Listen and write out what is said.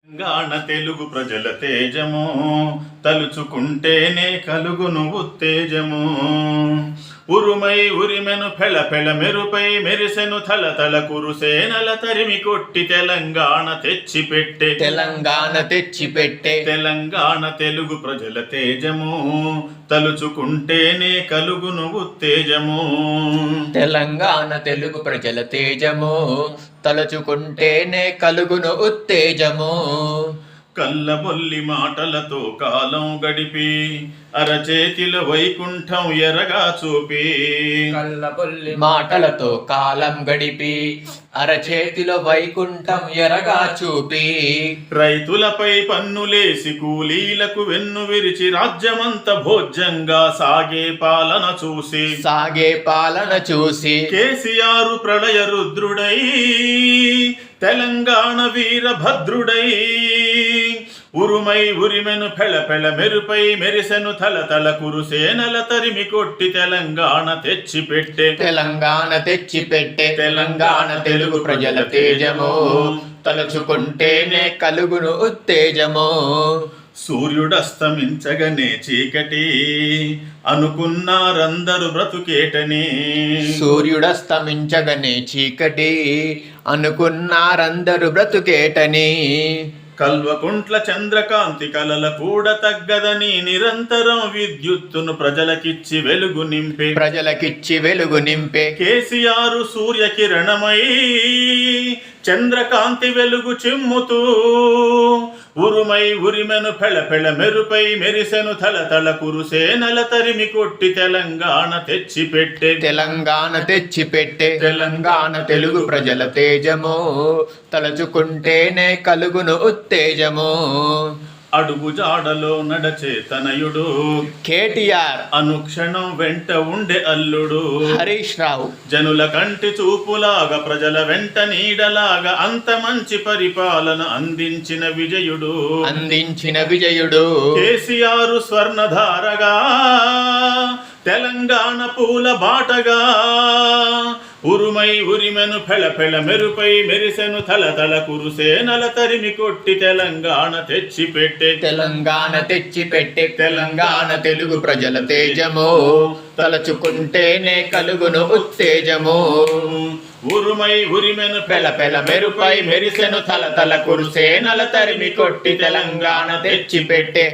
తెలంగాణ తెలుగు ప్రజల తేజము తలుచుకుంటేనే కలుగును ఉత్తేజము. ఉరుమై ఉరిమెను ఫెళ ఫెళ మెరుపై మెరిసెను తల తల కురుసేనల తరిమి కొట్టి తెలంగాణ తెచ్చిపెట్టే తెలంగాణ తెలుగు ప్రజల తేజము తలుచుకుంటేనే కలుగును ఉత్తేజము. తెలంగాణ తెలుగు ప్రజల తేజము తలుచుకుంటేనే కలుగును ఉత్తేజము. కల్లబొల్లి మాటలతో కాలం గడిపి అరచేతిలో వైకుంఠం ఎరగా చూపి కల్లబొల్లి మాటలతో కాలం గడిపి అరచేతిలో వైకుంఠం ఎరగా చూపి రైతులపై పన్నులేసి కూలీలకు వెన్ను విరిచి రాజ్యమంత భోజ్యంగా సాగే పాలన చూసి కేసీఆర్ ప్రళయ రుద్రుడై తెలంగాణ వీరభద్రుడై ఉరుమై ఉరిమెను ఫెళ ఫెళ మెరుపై మెరిసెను తల తల కురుసేనల తరిమి కొట్టి తెలంగాణ తెచ్చిపెట్టే తెలంగాణ తెలుగు ప్రజల తేజము తలుచుకుంటేనే కలుగును ఉత్తేజము. సూర్యుడస్తమించగనే చీకటి అనుకున్నారందరు బ్రతుకేటని సూర్యుడస్తమించగనే చీకటి అనుకున్నారందరు బ్రతుకేటని కల్వకుంట్ల చంద్రకాంతి కలల కూడా తగ్గదని నిరంతరం విద్యుత్తును ప్రజలకిచ్చి వెలుగు నింపే కేసీఆర్ సూర్యకిరణమై చంద్రకాంతి వెలుగు చిమ్ముతూ ఉరుమై ఉరిమెను ఫెళ ఫెళ మెరుపై మెరిసెను తల తల కురుసేనల తరిమి కొట్టి తెలంగాణ తెచ్చిపెట్టే తెలంగాణ తెలుగు ప్రజల తేజము తలుచుకుంటేనే కలుగును ఉత్తేజము. అడుగు జాడలో నడచే తనయుడు కేటీఆర్ అనుక్షణం వెంట ఉండే అల్లుడు హరీష్ రావు జనుల కంటి చూపులాగా ప్రజల వెంట నీడలాగా అంత మంచి పరిపాలన అందించిన విజయుడు కేసీఆర్ స్వర్ణధారగా తెలంగాణ పూల బాటగా ఉరుమై ఉరిమెను ఫెళ ఫెళ మెరుపై మెరిసెను తల తల కురుసేనల తరిమి కొట్టి తెలంగాణ తెచ్చిపెట్టే తెలంగాణ తెలుగు ప్రజల తేజము తలుచుకుంటేనే కలుగును ఉత్తేజము. ఉరుమై ఉరిమెను ఫెళ ఫెళ మెరుపై మెరిసెను తల తల కురుసేనల తరిమి కొట్టి తెలంగాణ తెచ్చిపెట్టే